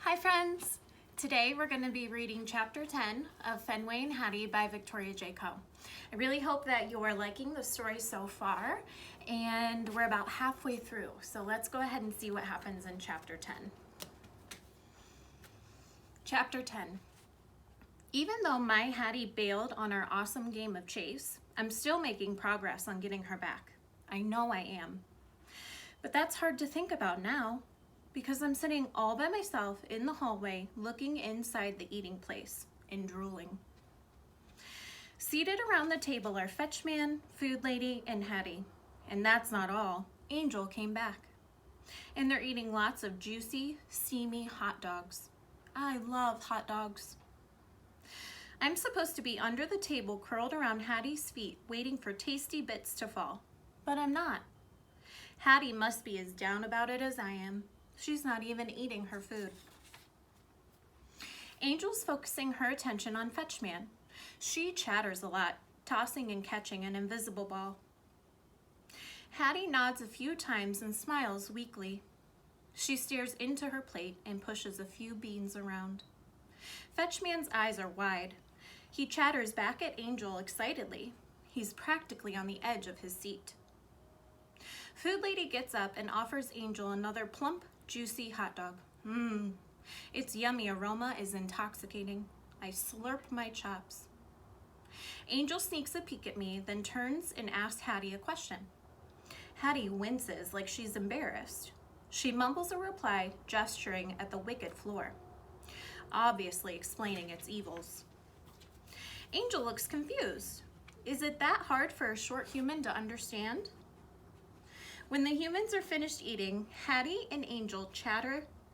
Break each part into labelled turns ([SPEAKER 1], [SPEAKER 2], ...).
[SPEAKER 1] Hi friends! Today we're going to be reading chapter 10 of Fenway and Hattie by Victoria J. Coe. I really hope that you are liking the story so far, and we're about halfway through, so let's go ahead and see what happens in chapter 10. Chapter 10. Even though my Hattie bailed on our awesome game of chase, I'm still making progress on getting her back. I know I am. But that's hard to think about now, because I'm sitting all by myself in the hallway looking inside the eating place and drooling. Seated around the table are Fetchman, Food Lady, and Hattie. And that's not all. Angel came back. And they're eating lots of juicy, steamy hot dogs. I love hot dogs. I'm supposed to be under the table curled around Hattie's feet waiting for tasty bits to fall. But I'm not. Hattie must be as down about it as I am. She's not even eating her food. Angel's focusing her attention on Fetchman. She chatters a lot, tossing and catching an invisible ball. Hattie nods a few times and smiles weakly. She stares into her plate and pushes a few beans around. Fetchman's eyes are wide. He chatters back at Angel excitedly. He's practically on the edge of his seat. Food Lady gets up and offers Angel another plump, juicy hot dog. Its yummy aroma is intoxicating. I slurp my chops. Angel sneaks a peek at me, then turns and asks Hattie a question. Hattie winces like she's embarrassed. She mumbles a reply, gesturing at the wicked floor, obviously explaining its evils. Angel looks confused. Is it that hard for a short human to understand? When the humans are finished eating, Hattie and Angel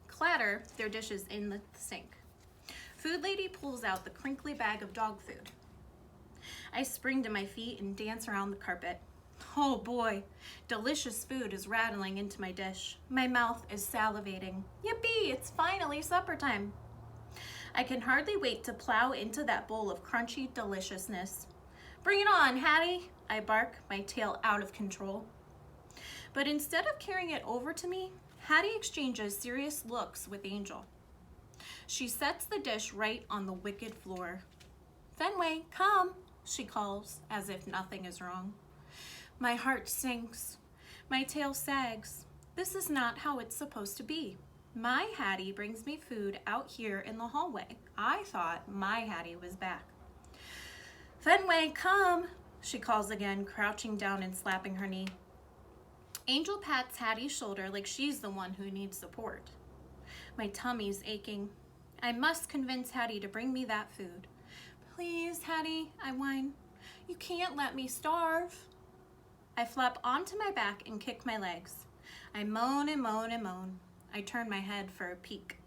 [SPEAKER 1] clatter their dishes in the sink. Food Lady pulls out the crinkly bag of dog food. I spring to my feet and dance around the carpet. Oh boy, delicious food is rattling into my dish. My mouth is salivating. Yippee, it's finally supper time. I can hardly wait to plow into that bowl of crunchy deliciousness. Bring it on, Hattie, I bark, my tail out of control. But instead of carrying it over to me, Hattie exchanges serious looks with Angel. She sets the dish right on the wicked floor. Fenway, come, she calls, as if nothing is wrong. My heart sinks. My tail sags. This is not how it's supposed to be. My Hattie brings me food out here in the hallway. I thought my Hattie was back. Fenway, come, she calls again, crouching down and slapping her knee. Angel pats Hattie's shoulder like she's the one who needs support. My tummy's aching. I must convince Hattie to bring me that food. Please, Hattie, I whine. You can't let me starve. I flop onto my back and kick my legs. I moan and moan and moan. I turn my head for a peek.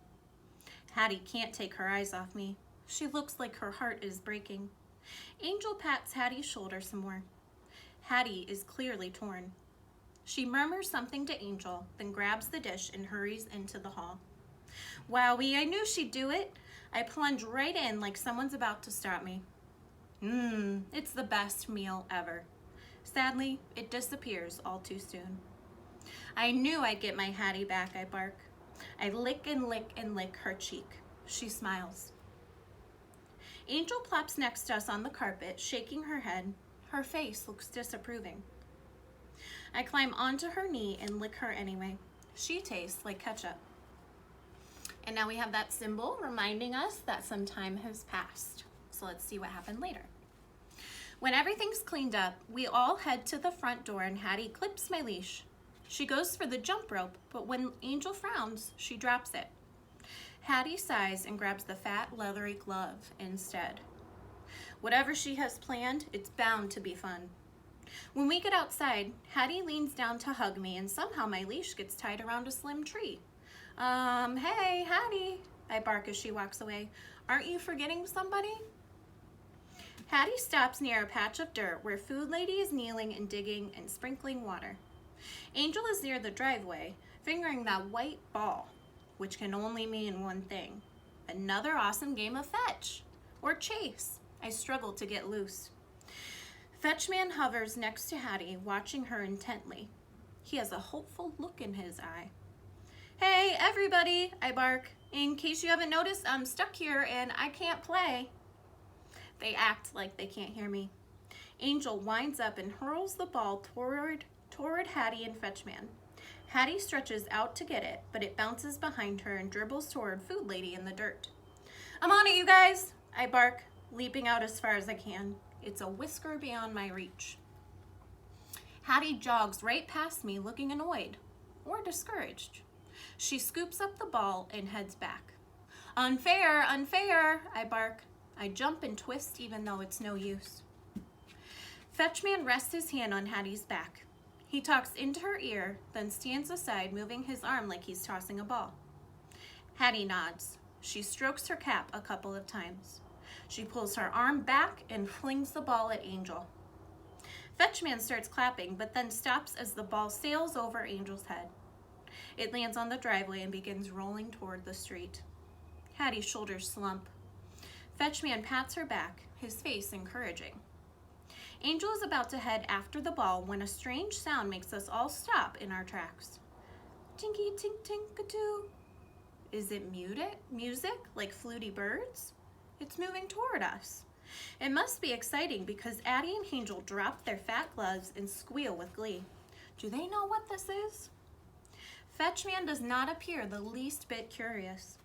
[SPEAKER 1] Hattie can't take her eyes off me. She looks like her heart is breaking. Angel pats Hattie's shoulder some more. Hattie is clearly torn. She murmurs something to Angel, then grabs the dish and hurries into the hall. Wowee, I knew she'd do it. I plunge right in like someone's about to stop me. It's the best meal ever. Sadly, it disappears all too soon. I knew I'd get my Hattie back, I bark. I lick and lick and lick her cheek. She smiles. Angel plops next to us on the carpet, shaking her head. Her face looks disapproving. I climb onto her knee and lick her anyway. She tastes like ketchup. And now we have that symbol reminding us that some time has passed. So let's see what happened later. When everything's cleaned up, we all head to the front door and Hattie clips my leash. She goes for the jump rope, but when Angel frowns, she drops it. Hattie sighs and grabs the fat, leathery glove instead. Whatever she has planned, it's bound to be fun. When we get outside, Hattie leans down to hug me and somehow my leash gets tied around a slim tree. Hey, Hattie, I bark as she walks away. Aren't you forgetting somebody? Hattie stops near a patch of dirt where Food Lady is kneeling and digging and sprinkling water. Angel is near the driveway, fingering that white ball, which can only mean one thing. Another awesome game of fetch or chase. I struggle to get loose. Fetchman hovers next to Hattie, watching her intently. He has a hopeful look in his eye. Hey, everybody, I bark. In case you haven't noticed, I'm stuck here and I can't play. They act like they can't hear me. Angel winds up and hurls the ball toward Hattie and Fetchman. Hattie stretches out to get it, but it bounces behind her and dribbles toward Food Lady in the dirt. I'm on it, you guys, I bark, leaping out as far as I can. It's a whisker beyond my reach. Hattie jogs right past me, looking annoyed or discouraged. She scoops up the ball and heads back. Unfair, unfair, I bark. I jump and twist even though it's no use. Fetchman rests his hand on Hattie's back. He talks into her ear, then stands aside, moving his arm like he's tossing a ball. Hattie nods. She strokes her cap a couple of times. She pulls her arm back and flings the ball at Angel. Fetchman starts clapping, but then stops as the ball sails over Angel's head. It lands on the driveway and begins rolling toward the street. Hattie's shoulders slump. Fetchman pats her back, his face encouraging. Angel is about to head after the ball when a strange sound makes us all stop in our tracks. Tinky tink tink-a-doo. Is it music like fluty birds? It's moving toward us. It must be exciting because Addie and Angel drop their fat gloves and squeal with glee. Do they know what this is? Fetchman does not appear the least bit curious.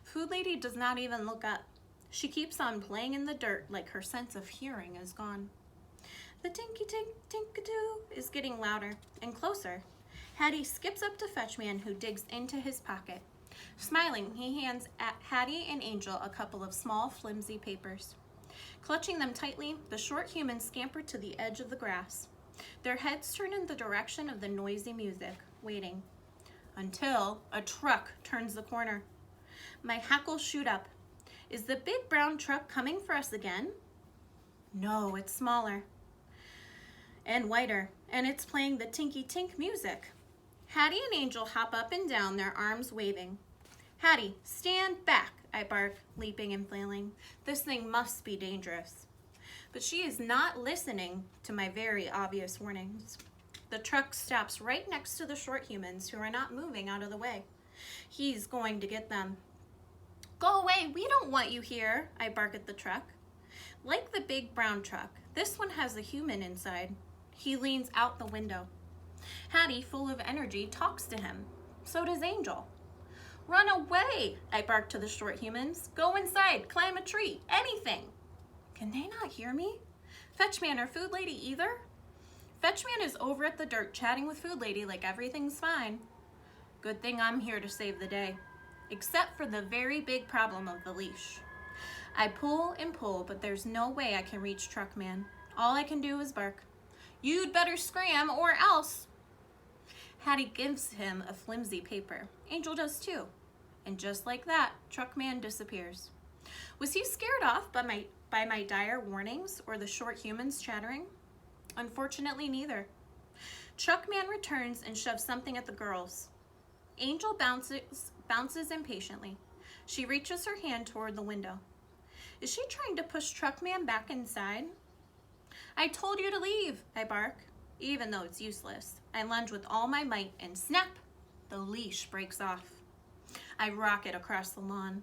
[SPEAKER 1] Food Lady does not even look up. She keeps on playing in the dirt like her sense of hearing is gone. The tinky tink tink-a-doo is getting louder and closer. Hattie skips up to Fetchman, who digs into his pocket. Smiling, he hands Hattie and Angel a couple of small, flimsy papers. Clutching them tightly, the short humans scamper to the edge of the grass. Their heads turn in the direction of the noisy music, waiting. Until a truck turns the corner. My hackles shoot up. Is the big brown truck coming for us again? No, it's smaller and whiter, and it's playing the tinky tink music. Hattie and Angel hop up and down, their arms waving. Hattie, stand back, I bark, leaping and flailing. This thing must be dangerous. But she is not listening to my very obvious warnings. The truck stops right next to the short humans who are not moving out of the way. He's going to get them. Go away, we don't want you here, I bark at the truck. Like the big brown truck, this one has a human inside. He leans out the window. Hattie, full of energy, talks to him. So does Angel. Run away, I bark to the short humans. Go inside, climb a tree, anything. Can they not hear me? Fetchman or Food Lady either? Fetchman is over at the dirt chatting with Food Lady like everything's fine. Good thing I'm here to save the day. Except for the very big problem of the leash. I pull and pull, but there's no way I can reach Truckman. All I can do is bark. You'd better scram or else. Hattie gives him a flimsy paper. Angel does too. And just like that, Truckman disappears. Was he scared off by my dire warnings or the short humans chattering? Unfortunately, neither. Truckman returns and shoves something at the girls. Angel bounces impatiently. She reaches her hand toward the window. Is she trying to push Truckman back inside? I told you to leave, I bark. Even though it's useless, I lunge with all my might and snap, the leash breaks off. I rocket across the lawn.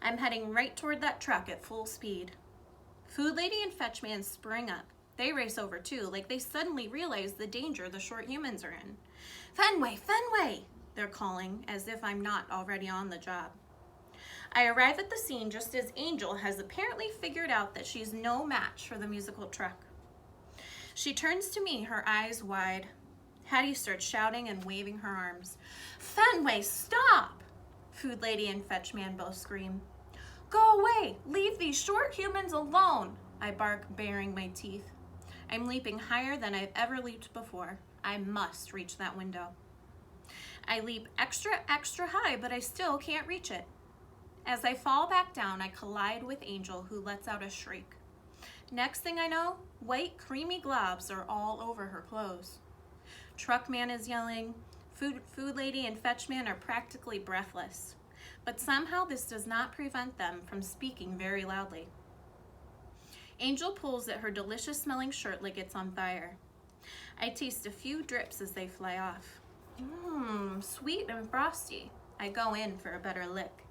[SPEAKER 1] I'm heading right toward that truck at full speed. Food Lady and Fetchman spring up. They race over too, like they suddenly realize the danger the short humans are in. Fenway, Fenway, they're calling, as if I'm not already on the job. I arrive at the scene just as Angel has apparently figured out that she's no match for the musical truck. She turns to me, her eyes wide. Hattie starts shouting and waving her arms. Fenway, stop! Food Lady and Fetchman both scream. Go away! Leave these short humans alone! I bark, baring my teeth. I'm leaping higher than I've ever leaped before. I must reach that window. I leap extra high, but I still can't reach it. As I fall back down, I collide with Angel, who lets out a shriek. Next thing I know, white creamy globs are all over her clothes. Truckman is yelling. Food Lady and Fetchman are practically breathless. But somehow this does not prevent them from speaking very loudly. Angel pulls at her delicious smelling shirt like it's on fire. I taste a few drips as they fly off. sweet and frosty. I go in for a better lick.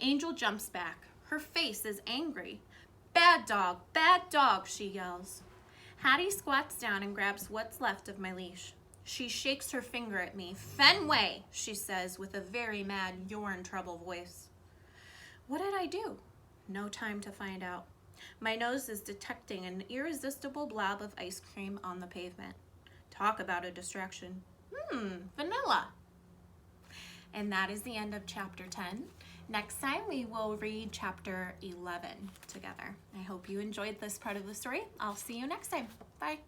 [SPEAKER 1] Angel jumps back. Her face is angry. Bad dog, she yells. Hattie squats down and grabs what's left of my leash. She shakes her finger at me. Fenway, she says with a very mad, you're in trouble voice. What did I do? No time to find out. My nose is detecting an irresistible blob of ice cream on the pavement. Talk about a distraction. Vanilla. And that is the end of chapter 10. Next time we will read chapter 11 together. I hope you enjoyed this part of the story. I'll see you next time. Bye.